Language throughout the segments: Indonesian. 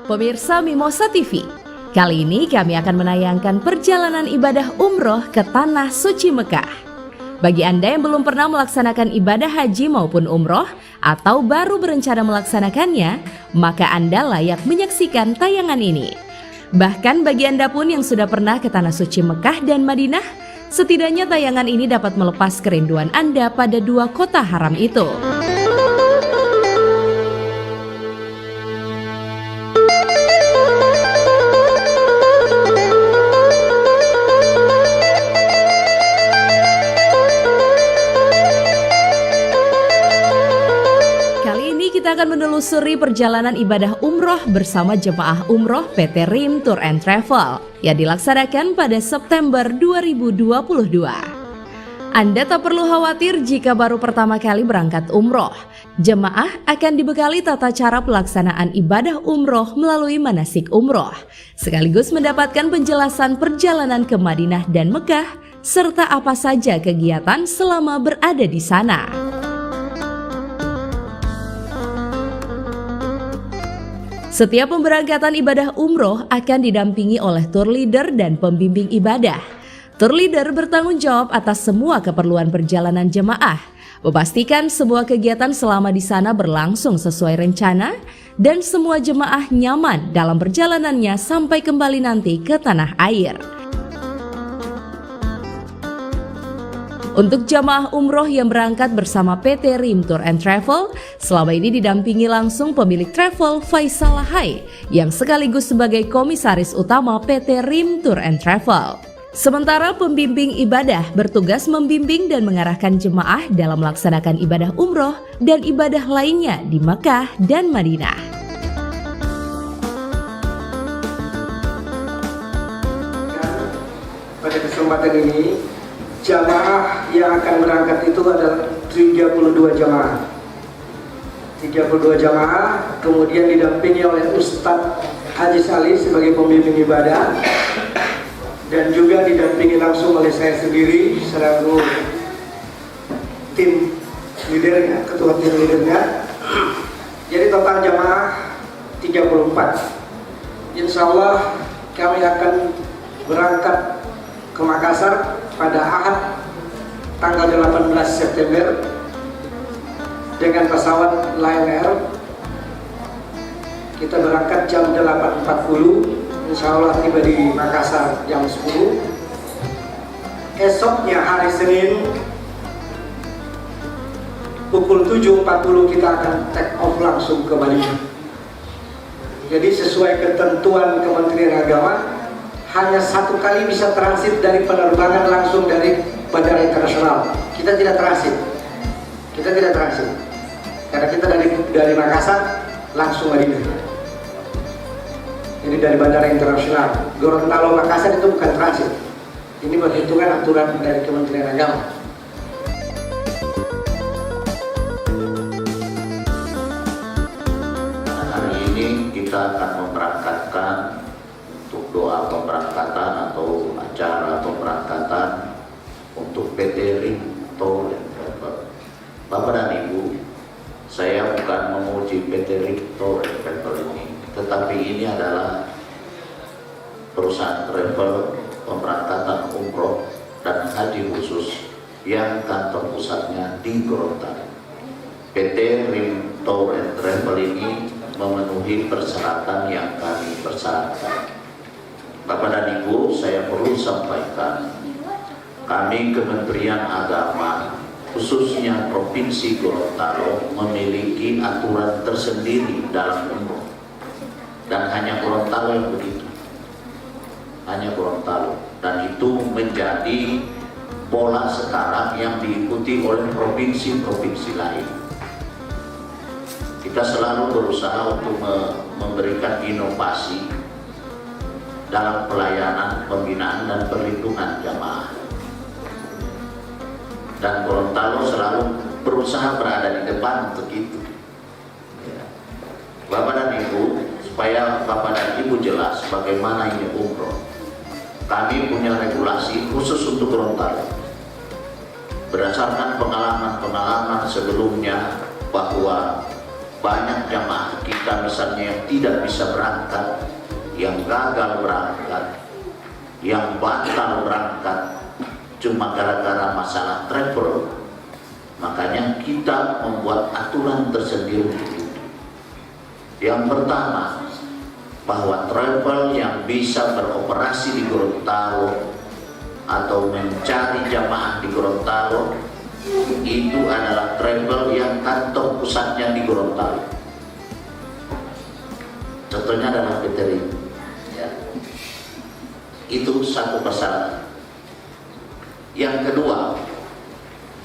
Pemirsa Mimosa TV, kali ini kami akan menayangkan perjalanan ibadah umroh ke Tanah Suci Mekah. Bagi Anda yang belum pernah melaksanakan ibadah haji maupun umroh atau baru berencana melaksanakannya, maka Anda layak menyaksikan tayangan ini. Bahkan bagi Anda pun yang sudah pernah ke Tanah Suci Mekah dan Madinah, setidaknya tayangan ini dapat melepas kerinduan Anda pada dua kota haram itu. Kita akan menelusuri perjalanan ibadah umroh bersama jemaah umroh PT Rim Tour and Travel yang dilaksanakan pada September 2022. Anda tak perlu khawatir jika baru pertama kali berangkat umroh. Jemaah akan dibekali tata cara pelaksanaan ibadah umroh melalui manasik umroh, sekaligus mendapatkan penjelasan perjalanan ke Madinah dan Mekah, serta apa saja kegiatan selama berada di sana. Setiap pemberangkatan ibadah umroh akan didampingi oleh tour leader dan pembimbing ibadah. Tour leader bertanggung jawab atas semua keperluan perjalanan jemaah, memastikan semua kegiatan selama di sana berlangsung sesuai rencana, dan semua jemaah nyaman dalam perjalanannya sampai kembali nanti ke tanah air. Untuk jamaah umroh yang berangkat bersama PT Rim Tour and Travel, selama ini didampingi langsung pemilik travel Faisal Lahai yang sekaligus sebagai komisaris utama PT Rim Tour and Travel. Sementara pembimbing ibadah bertugas membimbing dan mengarahkan jemaah dalam melaksanakan ibadah umroh dan ibadah lainnya di Mekah dan Madinah. Pada kesempatan ini, jamaah yang akan berangkat itu adalah 32 jamaah. 32 jamaah kemudian didampingi oleh Ustadz Haji Salih sebagai pembimbing ibadah, dan juga didampingi langsung oleh saya sendiri selaku tim leadernya, ketua tim leadernya. Jadi total jamaah 34. Insya Allah kami akan berangkat ke Makassar pada Ahad tanggal 18 September dengan pesawat Lion Air. Kita berangkat jam 8.40, insya Allah tiba di Makassar jam 10. Esoknya hari Senin pukul 7.40 kita akan take off langsung ke Madinah. Jadi sesuai ketentuan Kementerian Agama, hanya satu kali bisa transit dari penerbangan langsung dari bandara internasional. Kita tidak transit. Karena kita dari Makassar langsung Madinah. Jadi dari bandara internasional. Gorontalo Makassar itu bukan transit. Ini perhitungan aturan dari Kementerian Agama. Hari ini kita akan memberangkatkan untuk doa pemberangkatan atau acara pemberangkatan untuk PT Rim Tour and Travel. Bapak dan Ibu, saya bukan memuji PT Rim Tour and Travel ini, tetapi ini adalah perusahaan travel pemberangkatan umroh dan haji khusus yang kantor pusatnya di Gorontalo. PT Rim Tour and Travel ini memenuhi persyaratan yang kami persyaratkan. Bapak dan Ibu, saya perlu sampaikan, kami Kementerian Agama, khususnya Provinsi Gorontalo, memiliki aturan tersendiri dalam umroh. Dan hanya Gorontalo yang begitu. Hanya Gorontalo. Dan itu menjadi pola sekarang yang diikuti oleh provinsi-provinsi lain. Kita selalu berusaha untuk memberikan inovasi dalam pelayanan, pembinaan, dan perlindungan jamaah. Dan Gorontalo selalu berusaha berada di depan untuk itu. Bapak dan Ibu, supaya Bapak dan Ibu jelas bagaimana ini umroh, kami punya regulasi khusus untuk Gorontalo. Berdasarkan pengalaman-pengalaman sebelumnya bahwa banyak jamaah kita misalnya yang tidak bisa berangkat, yang gagal berangkat, yang batal berangkat cuma gara-gara masalah travel. Makanya kita membuat aturan tersendiri. Yang pertama, bahwa travel yang bisa beroperasi di Gorontalo atau mencari jamaah di Gorontalo itu adalah travel yang kantor pusatnya di Gorontalo. Contohnya adalah PT RIM, ya. Itu satu persyaratan. Yang kedua,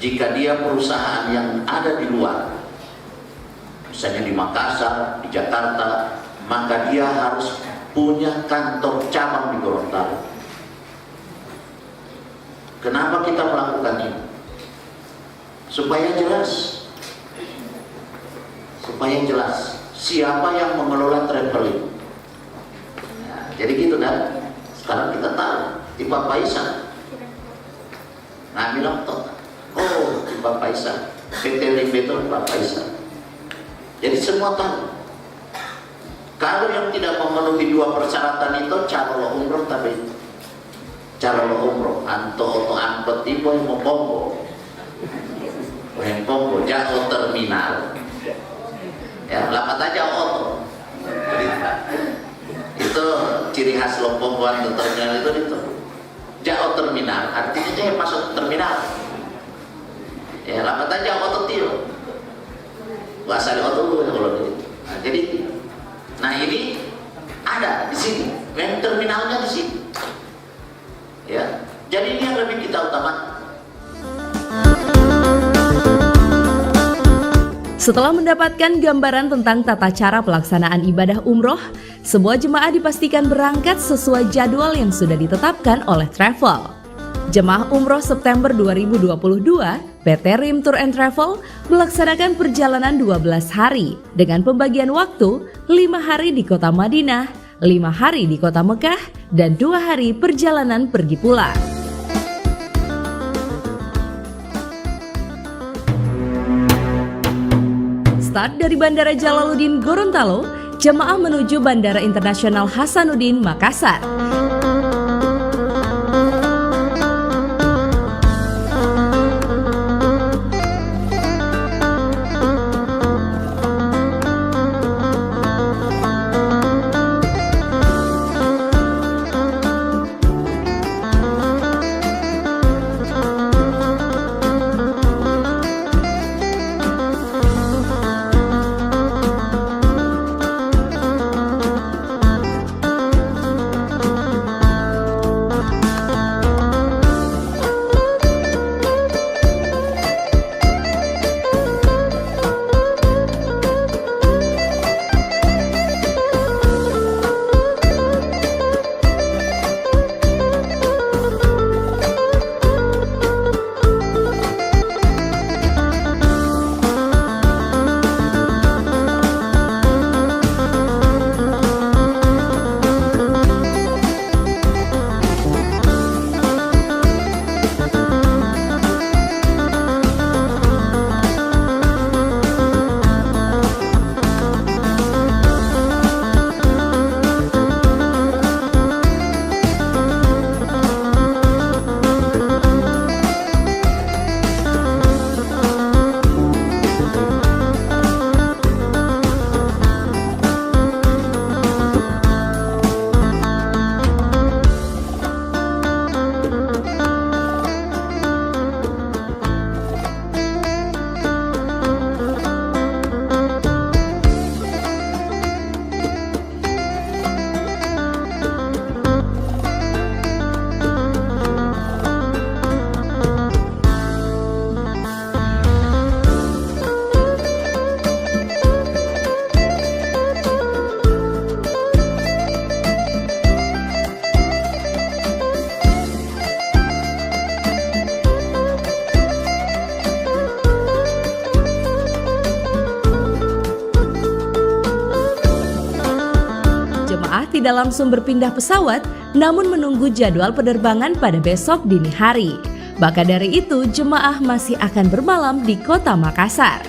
jika dia perusahaan yang ada di luar, misalnya di Makassar, di Jakarta, maka dia harus punya kantor cabang di Gorontalo. Kenapa kita melakukan ini? Supaya jelas siapa yang mengelola travel ini. Nah, jadi gitu dan sekarang kita tahu di Pak Faisal ngambil laptop. Oh, di Pak Faisal, PT RIM itu Pak Faisal. Jadi semua tahu. Kalau yang tidak memenuhi dua persyaratan itu cara umroh tapi cara umroh anto angkot tipe yang mau pombo jauh terminal ya lapat aja oto itu ciri khas Lompong atau terminal itu jauh terminal artinya dia masuk terminal ya lapat aja oto tio bahasa di oto dulu kalau gitu. Nah, jadi ini ada di sini, yang terminalnya di sini. Ya, jadi ini yang lebih kita utamakan. Setelah mendapatkan gambaran tentang tata cara pelaksanaan ibadah umroh, semua jemaah dipastikan berangkat sesuai jadwal yang sudah ditetapkan oleh travel. Jemaah umroh September 2022, PT RIM Tour and Travel melaksanakan perjalanan 12 hari dengan pembagian waktu 5 hari di kota Madinah, 5 hari di kota Mekah, dan 2 hari perjalanan pergi pulang. Start dari Bandara Jalaluddin Gorontalo, jemaah menuju Bandara Internasional Hasanuddin Makassar. tidak langsung berpindah pesawat, namun menunggu jadwal penerbangan pada besok dini hari. Maka dari itu, jemaah masih akan bermalam di kota Makassar.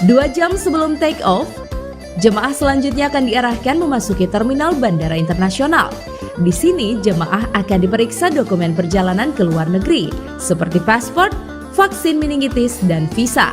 2 jam sebelum take off, jemaah selanjutnya akan diarahkan memasuki terminal Bandara Internasional. Di sini, jemaah akan diperiksa dokumen perjalanan ke luar negeri, seperti paspor, vaksin meningitis, dan visa.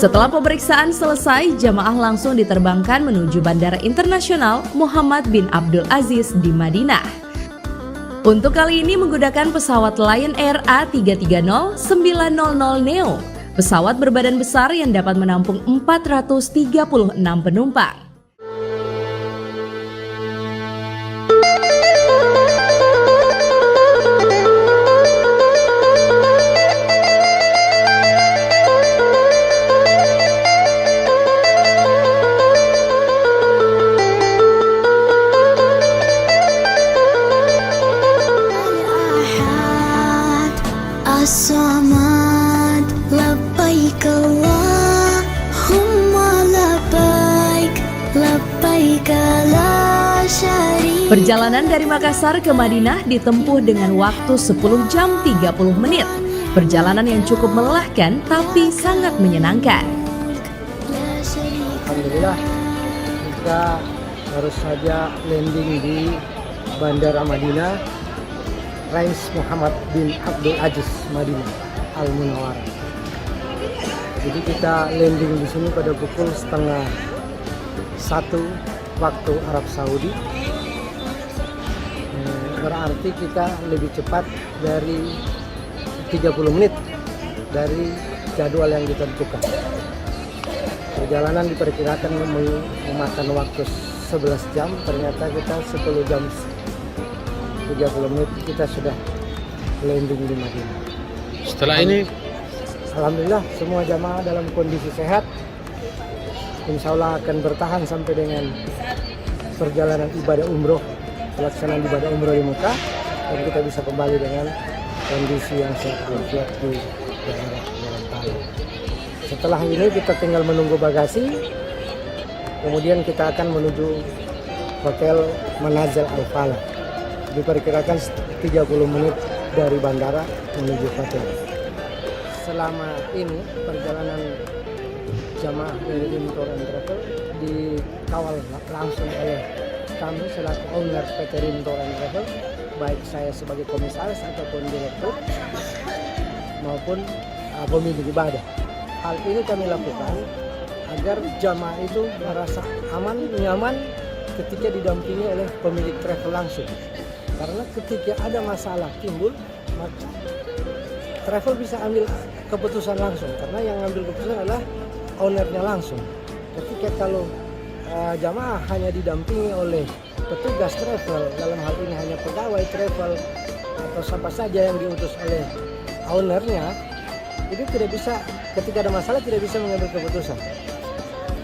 Setelah pemeriksaan selesai, jamaah langsung diterbangkan menuju Bandara Internasional Muhammad bin Abdul Aziz di Madinah. Untuk kali ini menggunakan pesawat Lion Air A330-900 Neo, pesawat berbadan besar yang dapat menampung 436 penumpang. As-Samad, labbaik Allahumma labbaik, labbaik la syarika. Perjalanan dari Makassar ke Madinah ditempuh dengan waktu 10 jam 30 menit. Perjalanan yang cukup melelahkan tapi sangat menyenangkan. Alhamdulillah, kita baru saja landing di Bandara Madinah, Rais Muhammad bin Abdul Aziz Madinah Al Munawwarah. Jadi kita landing di sini pada pukul 12:30 waktu Arab Saudi. Berarti kita lebih cepat dari 30 menit dari jadwal yang ditentukan. Perjalanan diperkirakan memakan waktu 11 jam, ternyata kita 10 jam 30 menit kita sudah landing di Madinah. Setelah ini, alhamdulillah semua jamaah dalam kondisi sehat. Insya Allah akan bertahan sampai dengan perjalanan ibadah umroh, pelaksanaan ibadah umroh di Mekah, dan kita bisa kembali dengan kondisi yang sehat walafiat di daerah Gorontalo. Setelah ini kita tinggal menunggu bagasi, kemudian kita akan menuju Hotel Manazil Al Falah. Diperkirakan 30 menit dari bandara menuju hotel. Selama ini perjalanan jamaah dari Rim Tour and Travel dikawal langsung oleh kami selaku owner PT Rim Tour and Travel, baik saya sebagai komisaris ataupun direktur maupun pemilik ibadah. Hal ini kami lakukan agar jamaah itu merasa aman, nyaman ketika didampingi oleh pemilik travel langsung. Karena ketika ada masalah timbul, maka travel bisa ambil keputusan langsung, karena yang ambil keputusan adalah ownernya langsung. Ketika kalau jamaah hanya didampingi oleh petugas travel, dalam hal ini hanya pegawai travel atau siapa saja yang diutus oleh ownernya, itu tidak bisa, ketika ada masalah tidak bisa mengambil keputusan,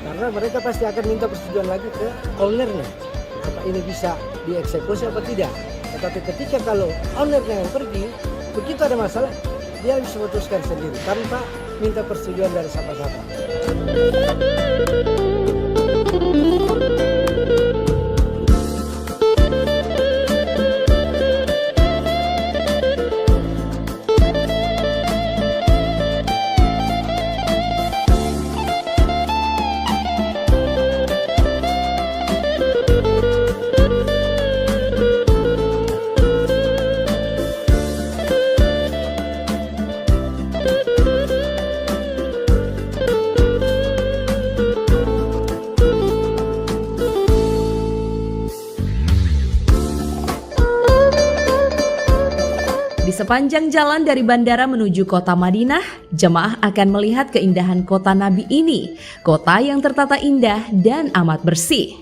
karena mereka pasti akan minta persetujuan lagi ke ownernya, apa ini bisa dieksekusi apa tidak. Tetapi ketika kalau ownernya yang pergi, begitu ada masalah dia bisa memutuskan sendiri tanpa minta persetujuan dari siapa-siapa. Di sepanjang jalan dari bandara menuju kota Madinah, jemaah akan melihat keindahan kota Nabi ini, kota yang tertata indah dan amat bersih.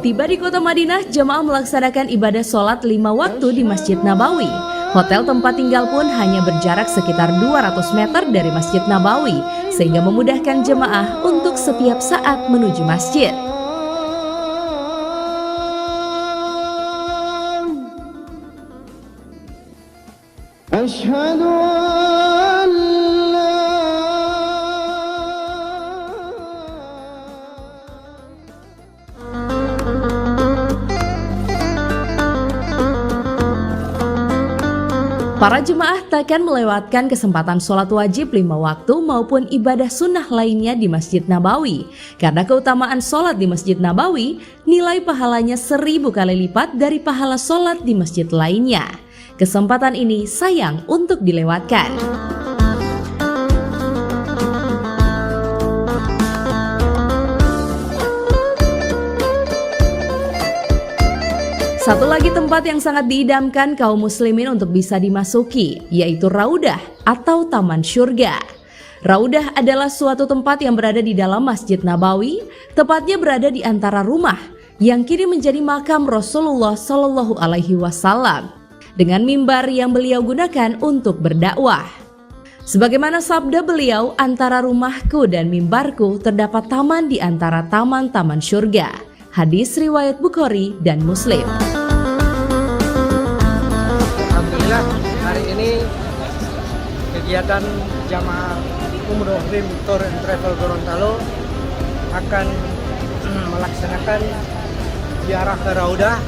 Tiba di kota Madinah, jemaah melaksanakan ibadah sholat 5 waktu di Masjid Nabawi. Hotel tempat tinggal pun hanya berjarak sekitar 200 meter dari Masjid Nabawi, sehingga memudahkan jemaah untuk setiap saat menuju masjid. Para jemaah takkan melewatkan kesempatan sholat wajib 5 waktu maupun ibadah sunnah lainnya di Masjid Nabawi. Karena keutamaan sholat di Masjid Nabawi, nilai pahalanya 1000 kali lipat dari pahala sholat di masjid lainnya. Kesempatan ini sayang untuk dilewatkan. Satu lagi tempat yang sangat diidamkan kaum muslimin untuk bisa dimasuki, yaitu Raudah atau Taman Syurga. Raudah adalah suatu tempat yang berada di dalam Masjid Nabawi, tepatnya berada di antara rumah yang kini menjadi makam Rasulullah Shallallahu Alaihi Wasallam, dengan mimbar yang beliau gunakan untuk berdakwah. Sebagaimana sabda beliau, antara rumahku dan mimbarku terdapat taman di antara taman-taman syurga. Hadis riwayat Bukhari dan Muslim. Alhamdulillah, hari ini kegiatan jamaah umroh Rim Tour and Travel Gorontalo akan melaksanakan ziarah ke Raudah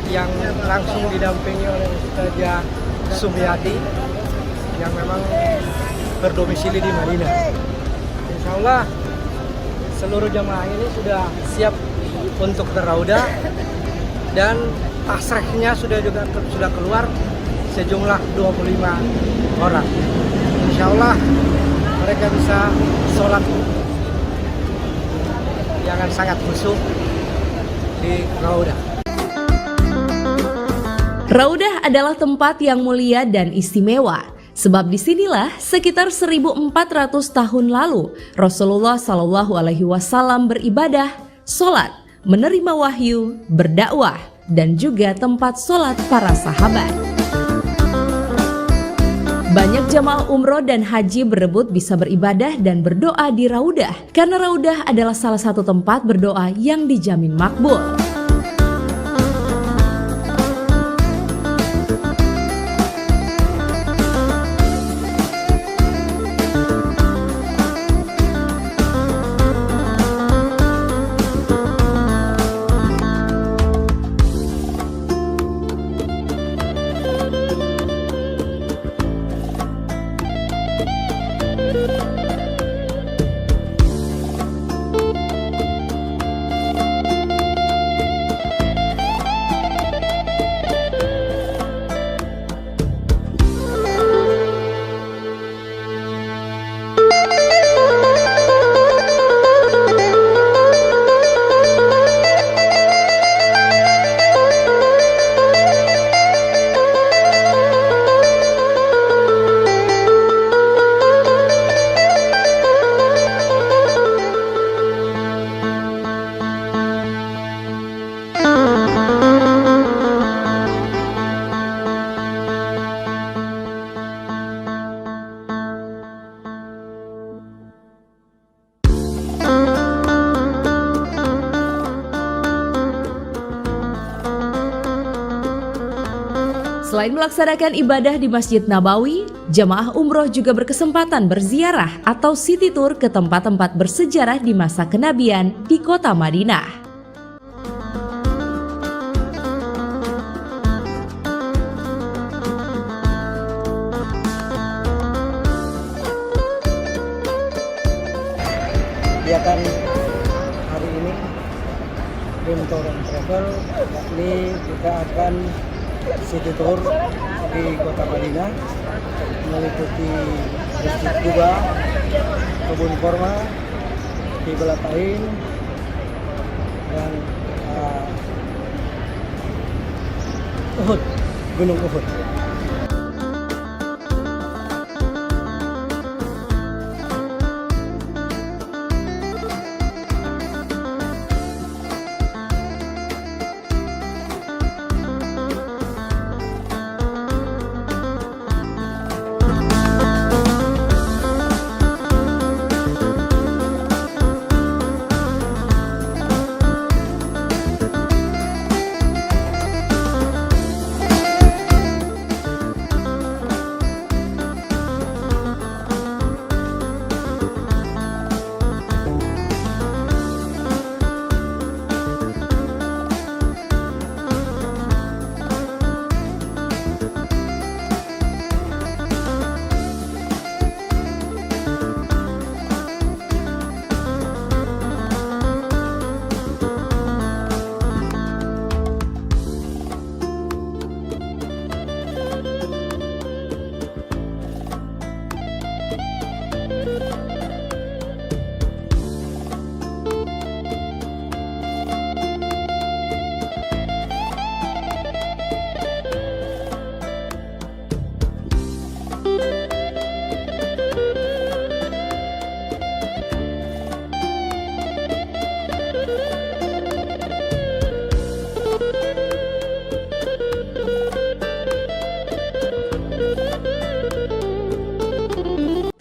yang langsung didampingi oleh Ustazah Sumiati yang memang berdomisili di Madinah. Insya Allah seluruh jamaah ini sudah siap untuk ke Raudah dan tasrehnya sudah keluar sejumlah 25 orang. Insya Allah mereka bisa sholat yang sangat khusyuk di Raudah. Raudah adalah tempat yang mulia dan istimewa. Sebab disinilah sekitar 1400 tahun lalu Rasulullah Shallallahu Alaihi Wasallam beribadah, sholat, menerima wahyu, berdakwah, dan juga tempat sholat para sahabat. Banyak jamaah umroh dan haji berebut bisa beribadah dan berdoa di Raudah, karena Raudah adalah salah satu tempat berdoa yang dijamin makbul. Selain melaksanakan ibadah di Masjid Nabawi, jamaah umroh juga berkesempatan berziarah atau city tour ke tempat-tempat bersejarah di masa kenabian di kota Madinah. Kegiatan hari ini Rim Tour and Travel, yakni kita akan city tour di kota Madinah, meliputi Masjid Quba, Kebun Kurma, Qiblat Ain, dan Uhud, Gunung Uhud.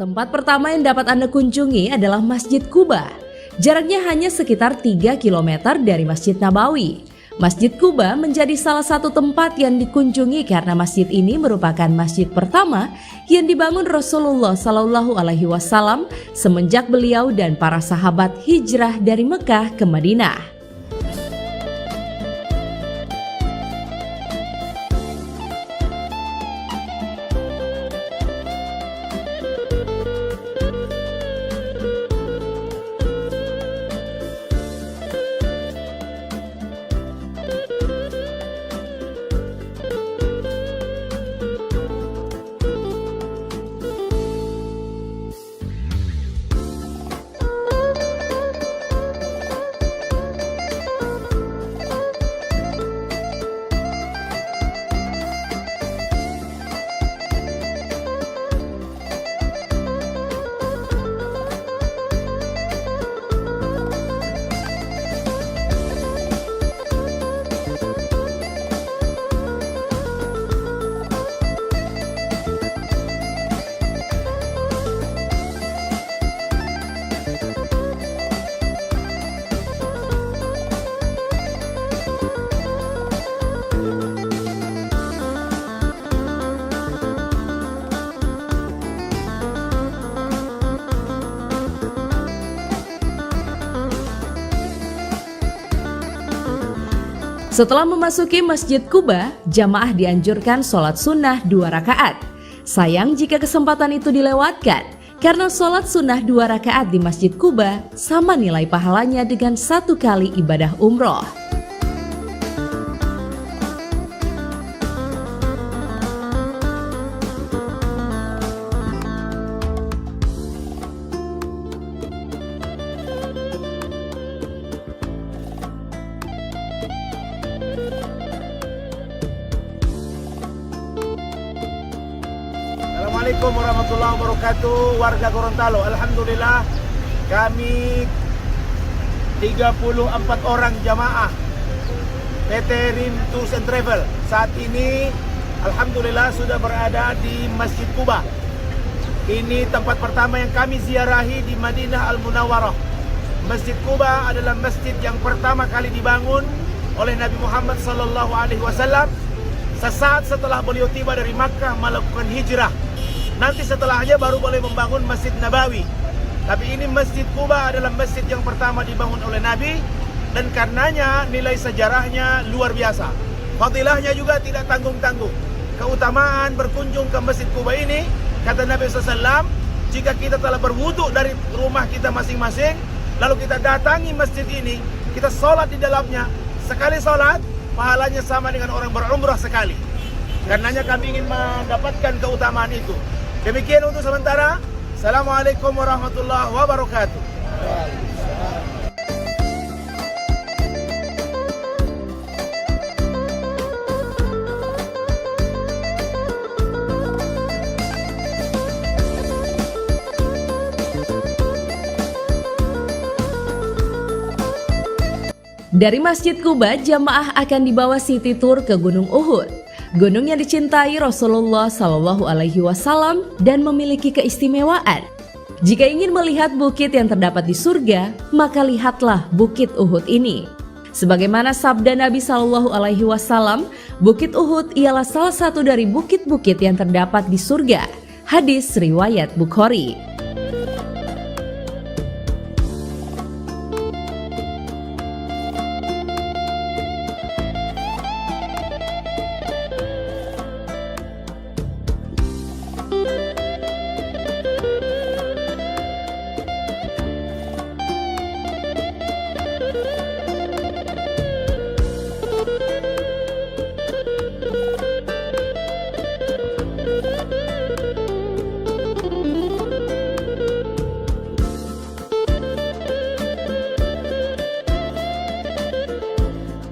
Tempat pertama yang dapat Anda kunjungi adalah Masjid Quba. Jaraknya hanya sekitar 3 km dari Masjid Nabawi. Masjid Quba menjadi salah satu tempat yang dikunjungi karena masjid ini merupakan masjid pertama yang dibangun Rasulullah SAW semenjak beliau dan para sahabat hijrah dari Mekah ke Madinah. Setelah memasuki Masjid Quba, jamaah dianjurkan sholat sunnah 2 rakaat. Sayang jika kesempatan itu dilewatkan, karena sholat sunnah 2 rakaat di Masjid Quba sama nilai pahalanya dengan 1 kali ibadah umroh. Assalamualaikum warahmatullahi wabarakatuh, warga Gorontalo. Alhamdulillah kami 34 orang jamaah PT Rim Tours and Travel saat ini alhamdulillah sudah berada di Masjid Quba. Ini tempat pertama yang kami ziarahi di Madinah Al-Munawwarah. Masjid Quba adalah masjid yang pertama kali dibangun oleh Nabi Muhammad SAW sesaat setelah beliau tiba dari Makkah melakukan hijrah. Nanti setelahnya baru boleh membangun Masjid Nabawi. Tapi ini Masjid Quba adalah masjid yang pertama dibangun oleh Nabi, dan karenanya nilai sejarahnya luar biasa. Fadilahnya juga tidak tanggung-tanggung. Keutamaan berkunjung ke Masjid Quba ini, kata Nabi SAW, jika kita telah berwudu dari rumah kita masing-masing, lalu kita datangi masjid ini, kita sholat di dalamnya, sekali sholat, pahalanya sama dengan orang berumrah sekali. Karenanya kami ingin mendapatkan keutamaan itu. Demikian untuk sementara. Assalamualaikum warahmatullahi wabarakatuh. Dari Masjid Quba, jamaah akan dibawa city tour ke Gunung Uhud. Gunung yang dicintai Rasulullah SAW dan memiliki keistimewaan. Jika ingin melihat bukit yang terdapat di surga, maka lihatlah Bukit Uhud ini. Sebagaimana sabda Nabi SAW, Bukit Uhud ialah salah satu dari bukit-bukit yang terdapat di surga. Hadis riwayat Bukhari.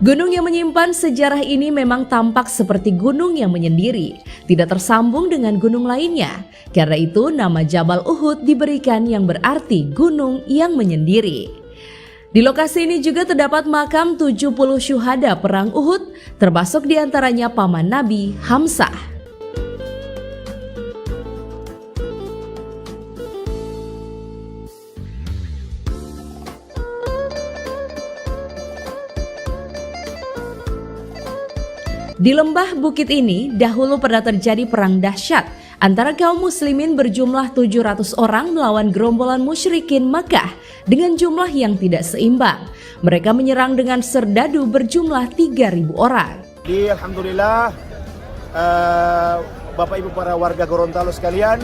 Gunung yang menyimpan sejarah ini memang tampak seperti gunung yang menyendiri, tidak tersambung dengan gunung lainnya. Karena itu nama Jabal Uhud diberikan yang berarti gunung yang menyendiri. Di lokasi ini juga terdapat makam 70 syuhada perang Uhud, termasuk diantaranya paman Nabi Hamzah. Di lembah bukit ini dahulu pernah terjadi perang dahsyat antara kaum muslimin berjumlah 700 orang melawan gerombolan musyrikin Makkah dengan jumlah yang tidak seimbang. Mereka menyerang dengan serdadu berjumlah 3.000 orang. Alhamdulillah, Bapak Ibu para warga Gorontalo sekalian,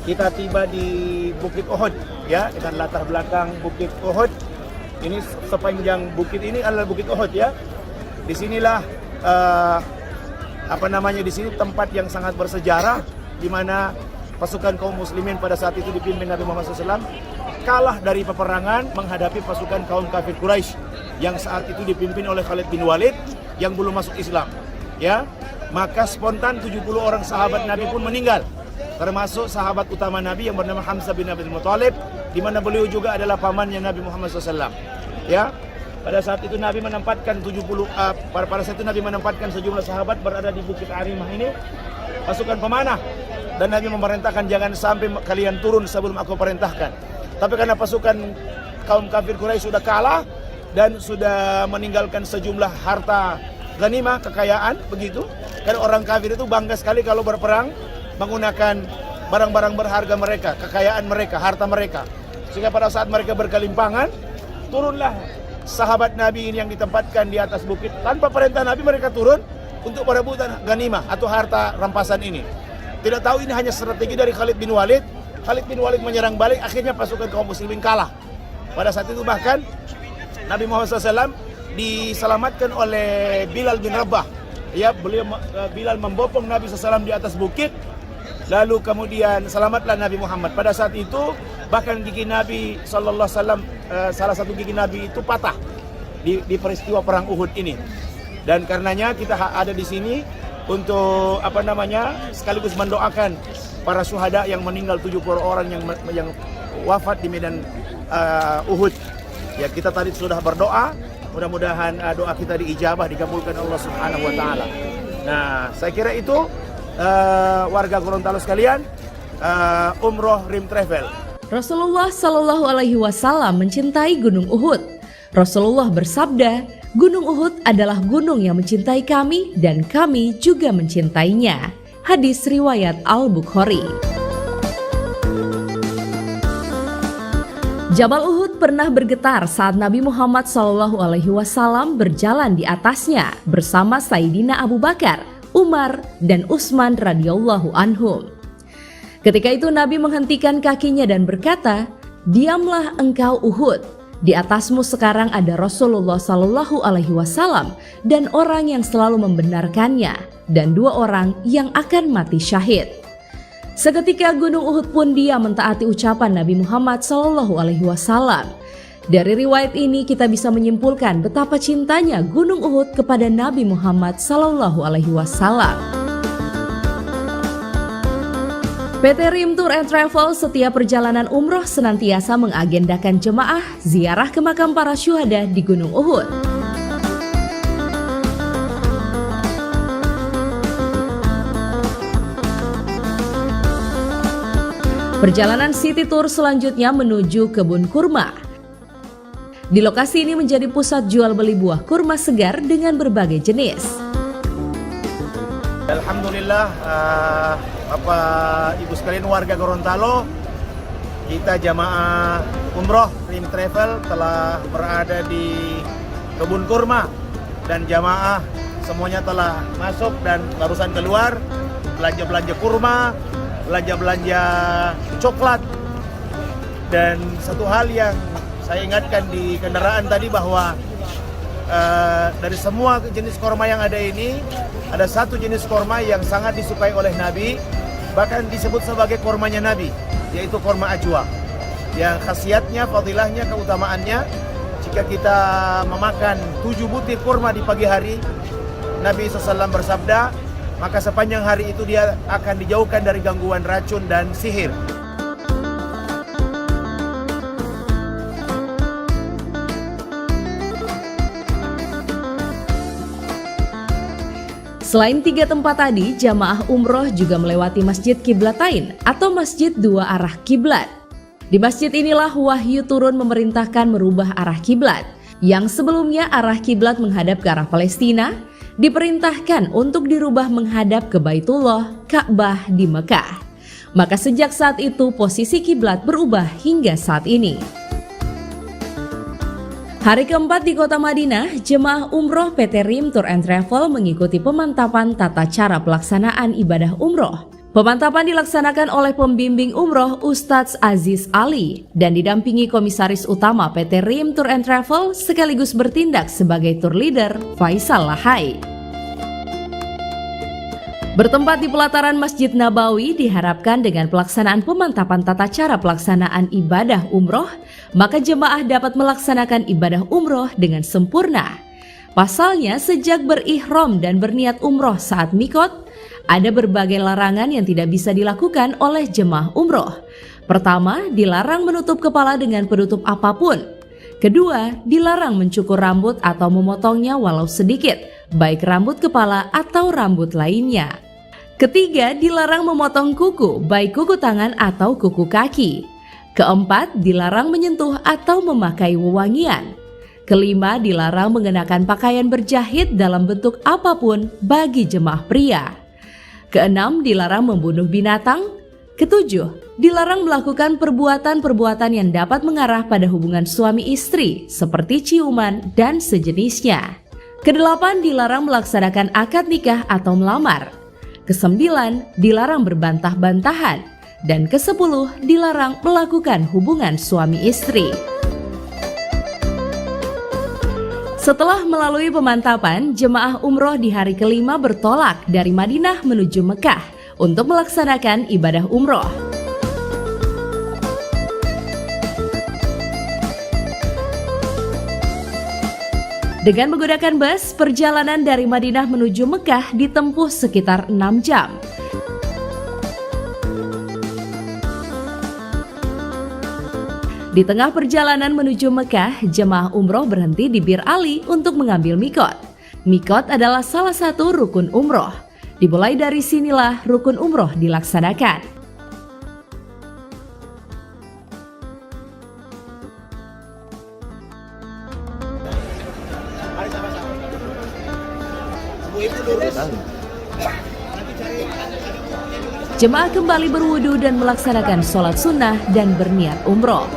kita tiba di Bukit Uhud ya, dengan latar belakang Bukit Uhud. Ini sepanjang bukit ini adalah Bukit Uhud ya. Disinilah di sini tempat yang sangat bersejarah, di mana pasukan kaum muslimin pada saat itu dipimpin Nabi Muhammad SAW kalah dari peperangan menghadapi pasukan kaum kafir Quraisy yang saat itu dipimpin oleh Khalid bin Walid yang belum masuk Islam. Ya, maka spontan 70 orang sahabat Nabi pun meninggal, termasuk sahabat utama Nabi yang bernama Hamzah bin Abdul Muttalib, di mana beliau juga adalah pamannya Nabi Muhammad SAW. Ya. Pada saat itu Nabi menempatkan sejumlah sahabat berada di Bukit Arimah ini, pasukan pemanah, dan Nabi memerintahkan jangan sampai kalian turun sebelum aku perintahkan. Tapi karena pasukan kaum kafir Quraisy sudah kalah dan sudah meninggalkan sejumlah harta ghanimah, kekayaan begitu. Karena orang kafir itu bangga sekali kalau berperang menggunakan barang-barang berharga mereka, kekayaan mereka, harta mereka. Sehingga pada saat mereka berkelimpangan, turunlah sahabat Nabi ini yang ditempatkan di atas bukit. Tanpa perintah Nabi mereka turun untuk perebutan ghanimah atau harta rampasan ini. Tidak tahu ini hanya strategi dari Khalid bin Walid. Khalid bin Walid menyerang balik, akhirnya pasukan kaum muslimin kalah. Pada saat itu bahkan Nabi Muhammad SAW diselamatkan oleh Bilal bin Rabah. Ya, Bilal membopong Nabi SAW di atas bukit. Lalu kemudian selamatlah Nabi Muhammad. Pada saat itu bahkan gigi Nabi SAW, salah satu gigi Nabi itu patah di peristiwa perang Uhud ini. Dan karenanya kita ada di sini untuk sekaligus mendoakan para syuhada yang meninggal, 70 orang yang wafat di medan Uhud. Ya, kita tadi sudah berdoa, mudah-mudahan doa kita diijabah, dikabulkan Allah Subhanahu wa taala. Nah, saya kira itu warga Gorontalo sekalian, umroh Rim Travel. Rasulullah SAW mencintai Gunung Uhud. Rasulullah bersabda, Gunung Uhud adalah gunung yang mencintai kami dan kami juga mencintainya. Hadis riwayat Al-Bukhari. Jabal Uhud pernah bergetar saat Nabi Muhammad SAW berjalan di atasnya bersama Sayyidina Abu Bakar, Umar, dan Utsman radhiyallahu anhum. Ketika itu Nabi menghentikan kakinya dan berkata, "Diamlah engkau Uhud. Di atasmu sekarang ada Rasulullah SAW dan orang yang selalu membenarkannya dan 2 orang yang akan mati syahid." Seketika Gunung Uhud pun diam mentaati ucapan Nabi Muhammad SAW. Dari riwayat ini kita bisa menyimpulkan betapa cintanya Gunung Uhud kepada Nabi Muhammad SAW. PT Rim Tour and Travel setiap perjalanan umroh senantiasa mengagendakan jemaah ziarah ke makam para syuhada di Gunung Uhud. Perjalanan City Tour selanjutnya menuju kebun kurma. Di lokasi ini menjadi pusat jual beli buah kurma segar dengan berbagai jenis. Alhamdulillah, Bapak Ibu sekalian warga Gorontalo, kita jamaah umroh Rim Travel telah berada di kebun kurma dan jamaah semuanya telah masuk dan barusan keluar belanja kurma, belanja coklat. Dan satu hal yang saya ingatkan di kendaraan tadi bahwa dari semua jenis korma yang ada ini, ada satu jenis korma yang sangat disukai oleh Nabi, bahkan disebut sebagai kormanya Nabi, yaitu korma ajwa. Yang khasiatnya, fadilahnya, keutamaannya, jika kita memakan 7 butir korma di pagi hari, Nabi SAW bersabda, maka sepanjang hari itu dia akan dijauhkan dari gangguan racun dan sihir. Selain 3 tempat tadi, jamaah umroh juga melewati Masjid Qiblatain atau Masjid 2 arah kiblat. Di masjid inilah wahyu turun memerintahkan merubah arah kiblat. Yang sebelumnya arah kiblat menghadap ke arah Palestina, diperintahkan untuk dirubah menghadap ke Baitullah, Ka'bah di Mekah. Maka sejak saat itu posisi kiblat berubah hingga saat ini. Hari keempat di kota Madinah, jemaah umroh PT Rim Tour and Travel mengikuti pemantapan tata cara pelaksanaan ibadah umroh. Pemantapan dilaksanakan oleh pembimbing umroh Ustadz Aziz Ali dan didampingi Komisaris Utama PT Rim Tour and Travel sekaligus bertindak sebagai tour leader Faisal Lahai. Bertempat di pelataran Masjid Nabawi diharapkan dengan pelaksanaan pemantapan tata cara pelaksanaan ibadah umroh, maka jemaah dapat melaksanakan ibadah umroh dengan sempurna. Pasalnya sejak berihram dan berniat umroh saat mikot, ada berbagai larangan yang tidak bisa dilakukan oleh jemaah umroh. Pertama, dilarang menutup kepala dengan penutup apapun. Kedua, dilarang mencukur rambut atau memotongnya walau sedikit, baik rambut kepala atau rambut lainnya. Ketiga, dilarang memotong kuku, baik kuku tangan atau kuku kaki. Keempat, dilarang menyentuh atau memakai wewangian. Kelima, dilarang mengenakan pakaian berjahit dalam bentuk apapun bagi jemaah pria. Keenam, dilarang membunuh binatang. Ketujuh, dilarang melakukan perbuatan-perbuatan yang dapat mengarah pada hubungan suami istri, seperti ciuman dan sejenisnya. Kedelapan, dilarang melaksanakan akad nikah atau melamar. Kesembilan, dilarang berbantah-bantahan. Dan kesepuluh, dilarang melakukan hubungan suami istri. Setelah melalui pemantapan, jemaah umroh di hari kelima bertolak dari Madinah menuju Mekah untuk melaksanakan ibadah umroh. Dengan menggunakan bus, perjalanan dari Madinah menuju Mekah ditempuh sekitar 6 jam. Di tengah perjalanan menuju Mekah, jemaah umroh berhenti di Bir Ali untuk mengambil mikot. Mikot adalah salah satu rukun umroh. Dimulai dari sinilah rukun umroh dilaksanakan. Mari sama Jemaah kembali berwudu dan melaksanakan sholat sunnah dan berniat umroh.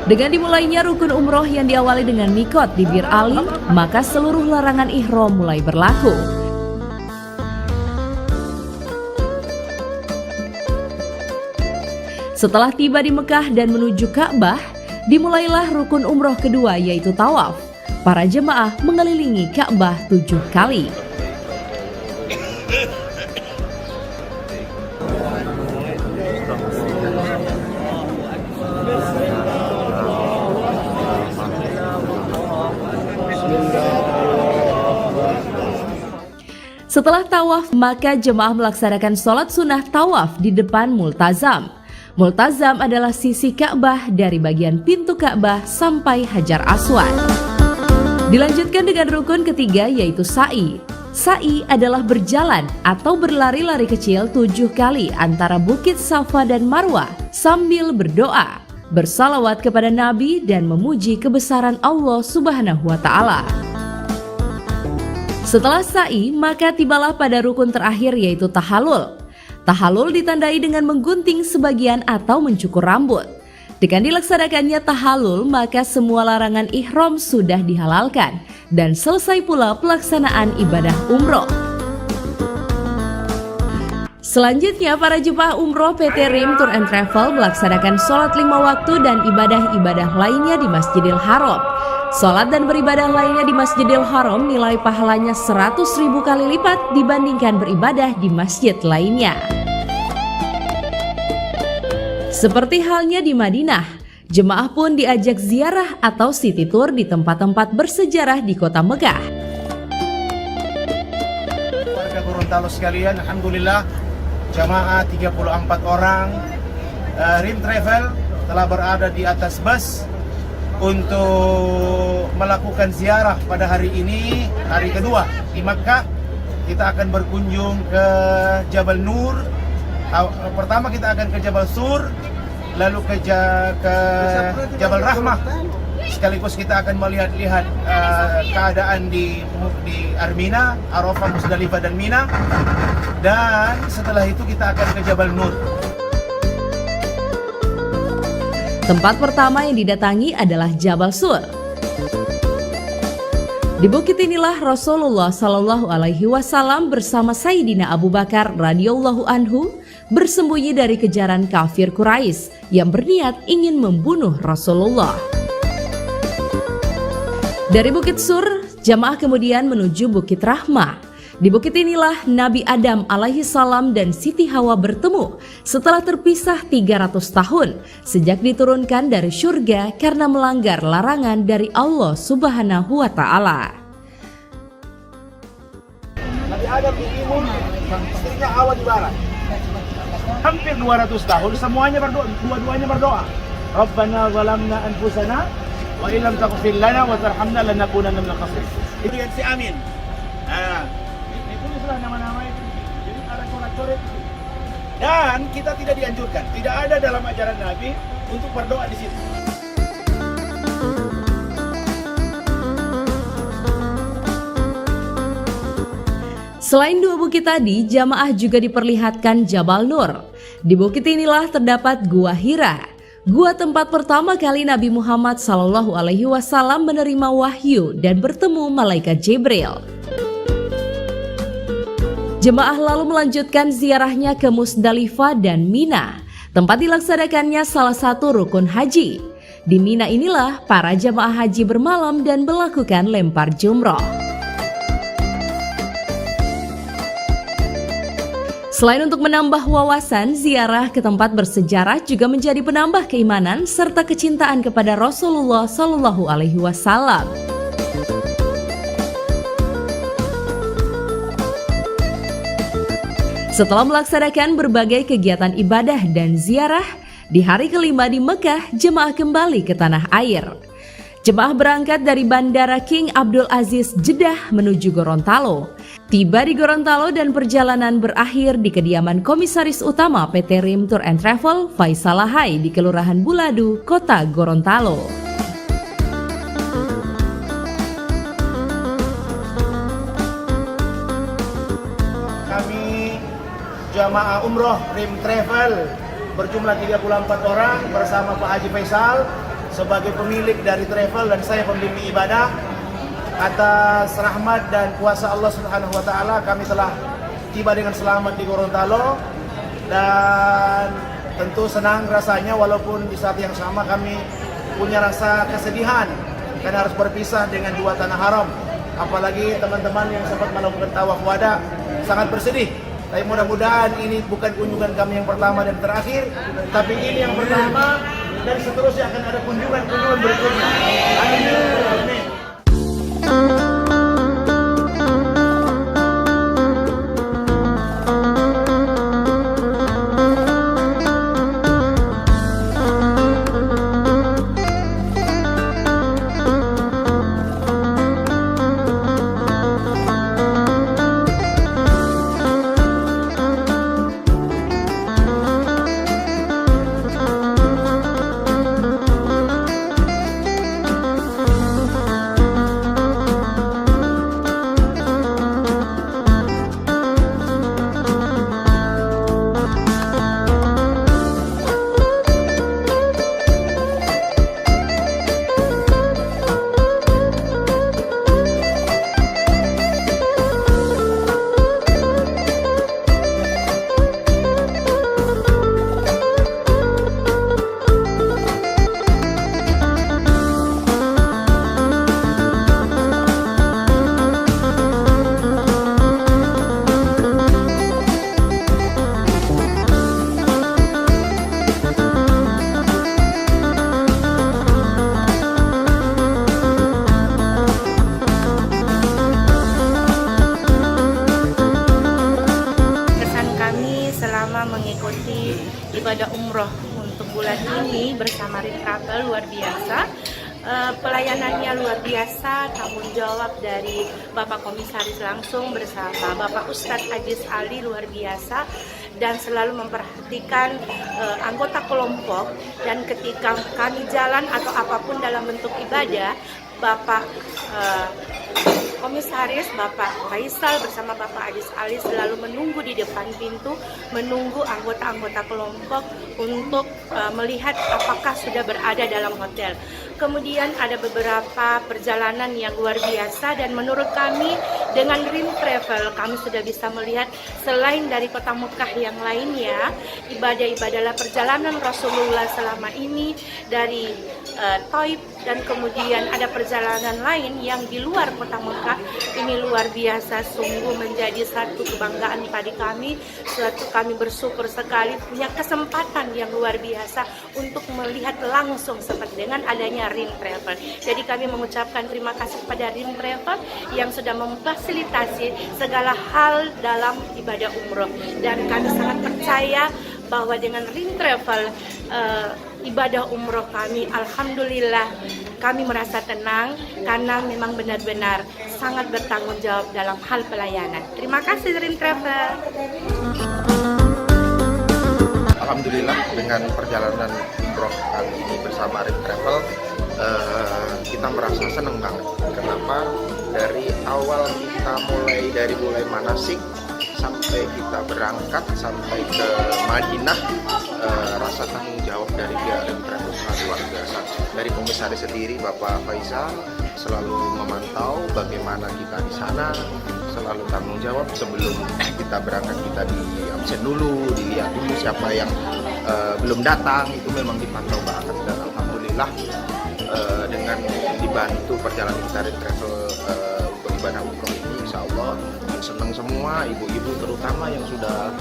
Dengan dimulainya rukun umroh yang diawali dengan mikot di Bir Ali, maka seluruh larangan ihram mulai berlaku. Setelah tiba di Mekah dan menuju Ka'bah, dimulailah rukun umroh kedua yaitu tawaf. Para jemaah mengelilingi Ka'bah 7 kali. Setelah tawaf, maka jemaah melaksanakan sholat sunnah tawaf di depan Multazam. Multazam adalah sisi Ka'bah dari bagian pintu Ka'bah sampai Hajar Aswad. Dilanjutkan dengan rukun ketiga yaitu sa'i. Sa'i adalah berjalan atau berlari-lari kecil 7 kali antara Bukit Safa dan Marwah sambil berdoa, bersalawat kepada Nabi dan memuji kebesaran Allah Subhanahu wa Ta'ala. Setelah sa'i, maka tibalah pada rukun terakhir yaitu tahallul. Tahallul ditandai dengan menggunting sebagian atau mencukur rambut. Dengan dilaksanakannya tahallul, maka semua larangan ihram sudah dihalalkan dan selesai pula pelaksanaan ibadah umroh. Selanjutnya, para jemaah umroh PT Rim Tour and Travel melaksanakan sholat 5 waktu dan ibadah-ibadah lainnya di Masjidil Haram. Sholat dan beribadah lainnya di Masjidil Haram nilai pahalanya 100.000 kali lipat dibandingkan beribadah di masjid lainnya. Seperti halnya di Madinah, jemaah pun diajak ziarah atau city tour di tempat-tempat bersejarah di kota Mekah. Warga Gorontalo sekalian, alhamdulillah jamaah 34 orang Rim Travel telah berada di atas bus untuk melakukan ziarah pada hari ini, hari kedua di Makkah. Kita akan berkunjung ke Jabal Nur. Pertama kita akan ke Jabal Sur, lalu ke Jabal Rahmah. Sekaligus kita akan melihat-lihat keadaan di Armina, Arafah, Musdalifah dan Mina. Dan setelah itu kita akan ke Jabal Nur. Tempat pertama yang didatangi adalah Jabal Sur. Di bukit inilah Rasulullah Shallallahu Alaihi Wasallam bersama Sayyidina Abu Bakar radhiyallahu anhu bersembunyi dari kejaran kafir Quraisy yang berniat ingin membunuh Rasulullah. Dari Bukit Sur, jamaah kemudian menuju Bukit Rahmah. Di bukit inilah Nabi Adam alaihi salam dan Siti Hawa bertemu setelah terpisah 300 tahun sejak diturunkan dari surga karena melanggar larangan dari Allah Subhanahu wa Ta'ala. Nabi Adam di timur, istrinya Hawa di barat. Hampir 200 tahun semuanya berdoa, dua-duanya berdoa. Rabbana zalamna anfusana wa illam taghfir lana wa tarhamna lanakunanna minal khasirin. Itu yang si amin. Itulah nama-nama itu. Jadi ada coret-coret. Dan kita tidak dianjurkan, tidak ada dalam ajaran Nabi untuk berdoa di situ. Selain dua bukit tadi, jamaah juga diperlihatkan Jabal Nur. Di bukit inilah terdapat Gua Hira, gua tempat pertama kali Nabi Muhammad SAW menerima wahyu dan bertemu malaikat Jibril. Jemaah lalu melanjutkan ziarahnya ke Musdalifah dan Mina, tempat dilaksanakannya salah satu rukun haji. Di Mina inilah para jemaah haji bermalam dan melakukan lempar jumroh. Selain untuk menambah wawasan, ziarah ke tempat bersejarah juga menjadi penambah keimanan serta kecintaan kepada Rasulullah Shallallahu Alaihi Wasallam. Setelah melaksanakan berbagai kegiatan ibadah dan ziarah, di hari kelima di Mekah, jemaah kembali ke tanah air. Jemaah berangkat dari Bandara King Abdul Aziz Jeddah menuju Gorontalo. Tiba di Gorontalo dan perjalanan berakhir di kediaman Komisaris Utama PT Rim Tour and Travel Faisal Lahai di Kelurahan Buladu, Kota Gorontalo. jamaah umroh Rim Travel berjumlah 34 orang bersama Pak Haji Faisal sebagai pemilik dari travel dan saya pembimbing ibadah. Atas rahmat dan kuasa Allah Subhanahu wa taala kami telah tiba dengan selamat di Gorontalo dan tentu senang rasanya walaupun di saat yang sama kami punya rasa kesedihan karena harus berpisah dengan dua tanah haram. Apalagi teman-teman yang sempat melakukan tawaf wada sangat bersedih. Tapi mudah-mudahan ini bukan kunjungan kami yang pertama dan terakhir, tapi ini yang pertama dan seterusnya akan ada kunjungan-kunjungan berikutnya. Amin. Amin. mengikuti ibadah umroh untuk bulan ini bersama Rim Travel luar biasa. Pelayanannya luar biasa, tanggung jawab dari Bapak Komisaris langsung bersama Bapak Ustadz Aziz Ali luar biasa, dan selalu memperhatikan anggota kelompok. Dan ketika kami jalan atau apapun dalam bentuk ibadah, Bapak Komisaris Bapak Faisal bersama Bapak Aziz Ali selalu menunggu di depan pintu, menunggu anggota-anggota kelompok untuk melihat apakah sudah berada dalam hotel. Kemudian ada beberapa perjalanan yang luar biasa, dan menurut kami dengan Rim Travel kami sudah bisa melihat selain dari kota Mekah yang lainnya, ibadah-ibadahlah perjalanan Rasulullah selama ini dari Taif, dan kemudian ada perjalanan lain yang di luar kota Mekah. Ini luar biasa, sungguh menjadi satu kebanggaan pada kami. Suatu kami bersyukur sekali punya kesempatan yang luar biasa untuk melihat langsung seperti dengan adanya Rim Travel. Jadi kami mengucapkan terima kasih kepada Rim Travel yang sudah memfasilitasi segala hal dalam ibadah umroh, dan kami sangat percaya bahwa dengan Rim Travel ibadah umroh kami, alhamdulillah kami merasa tenang karena memang benar-benar sangat bertanggung jawab dalam hal pelayanan. Terima kasih Rim Travel. Alhamdulillah dengan perjalanan umroh kali ini bersama Rim Travel kita merasa senang banget. Kenapa? Dari awal kita mulai manasik sampai kita berangkat sampai ke Madinah, rasa tanggung jawab dari pihak Rim Travel sangat luar biasa. Dari komisaris sendiri Bapak Faisal selalu memantau bagaimana kita di sana, selalu tanggung jawab sebelum kita berangkat, kita di absen dulu, dilihat dulu siapa yang belum datang, itu memang dipantau banget. Dan alhamdulillah dengan dibantu perjalanan kita Rim Travel untuk ibadah umroh ini, insya Allah senang semua, ibu-ibu terutama yang sudah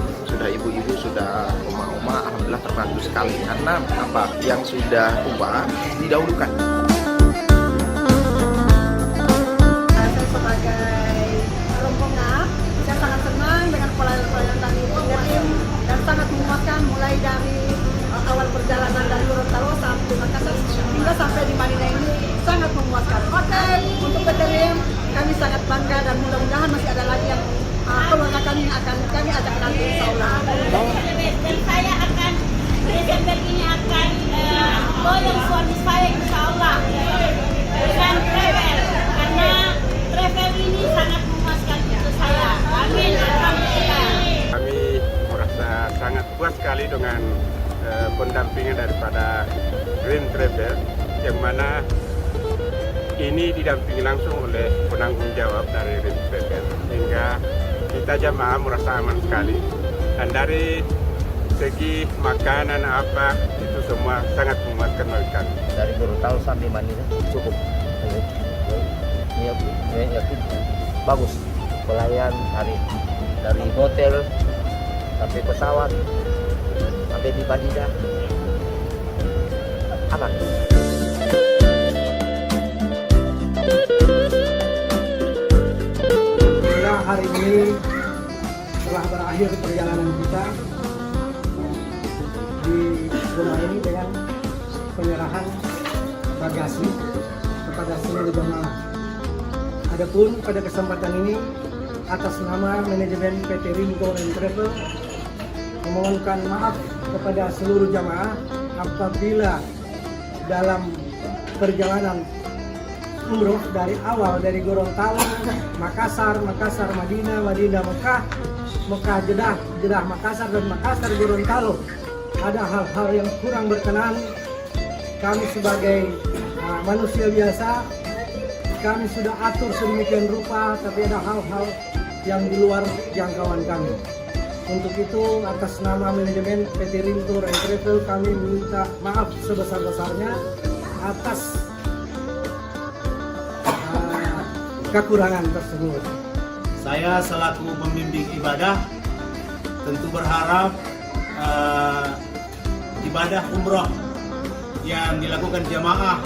ibu-ibu sudah oma-oma, alhamdulillah terbantu sekali. Karena apa? Yang sudah tua didahulukan. Sebagai rombongan, saya sangat senang dengan pelayanan dari Rim, dan sangat memuaskan mulai dari awal perjalanan dari Gorontalo sampai Makassar hingga sampai di Madinah ini sangat memuaskan. Hotel untuk PT Rim kami sangat bangga, dan mudah-mudahan masih ada lagi yang keluarga kami akan kami ajak nanti insyaallah. Dan saya akan Desember ini akan boyong suami saya insyaallah dengan travel, karena travel ini sangat memuaskan untuk saya. Amin, alhamdulillah. Kami merasa puas sekali dengan pendampingan daripada Rim Travel, yang mana ini didampingi langsung oleh penanggung jawab dari Rim Travel, sehingga kita jamaah merasa aman sekali. Dan dari segi makanan apa itu semua sangat memuaskan bagi kami. Dari Gorontalo sampai Manila cukup. Ini bagus. Pelayan dari hotel sampai pesawat sampai di Madinah aman. Hari ini telah berakhir perjalanan kita di rumah ini dengan penyerahan bagasi kepada seluruh jemaah. Adapun pada kesempatan ini atas nama manajemen PT Rim Tour and Travel memohonkan maaf kepada seluruh jemaah apabila dalam perjalanan umroh dari awal dari Gorontalo, Makassar, Madinah, Mekah, Jeddah, Makassar, dan Makassar, Gorontalo ada hal-hal yang kurang berkenan. Kami sebagai manusia biasa, kami sudah atur sedemikian rupa, tapi ada hal-hal yang di luar jangkauan kami. Untuk itu, atas nama manajemen PT Rim Tour and Travel, kami minta maaf sebesar-besarnya atas kekurangan tersebut. Saya selaku pembimbing ibadah tentu berharap ibadah umroh yang dilakukan jamaah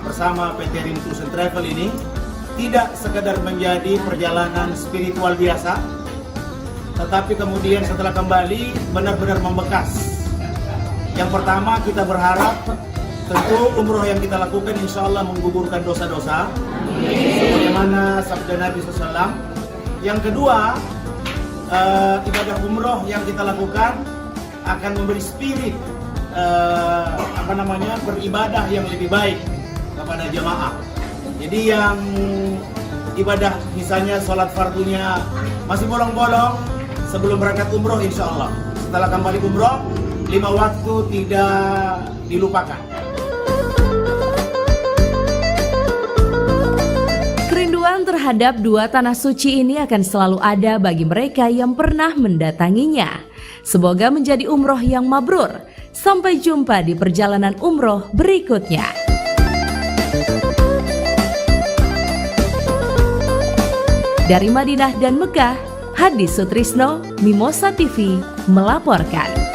bersama PT Rim Tour and Travel ini tidak sekedar menjadi perjalanan spiritual biasa, tetapi kemudian setelah kembali benar-benar membekas. Yang pertama, kita berharap tentu umroh yang kita lakukan insya Allah menggugurkan dosa-dosa sebagaimana sabda Nabi SAW. Yang kedua, ibadah umroh yang kita lakukan akan memberi spirit beribadah yang lebih baik kepada jamaah. Jadi yang ibadah misalnya sholat fardunya masih bolong-bolong sebelum berangkat umroh, insya Allah setelah kembali umroh 5 waktu tidak dilupakan. Kerinduan terhadap dua tanah suci ini akan selalu ada bagi mereka yang pernah mendatanginya. Semoga menjadi umroh yang mabrur. Sampai jumpa di perjalanan umroh berikutnya. Dari Madinah dan Mekah, Hadi Sutrisno, Mimosa TV melaporkan.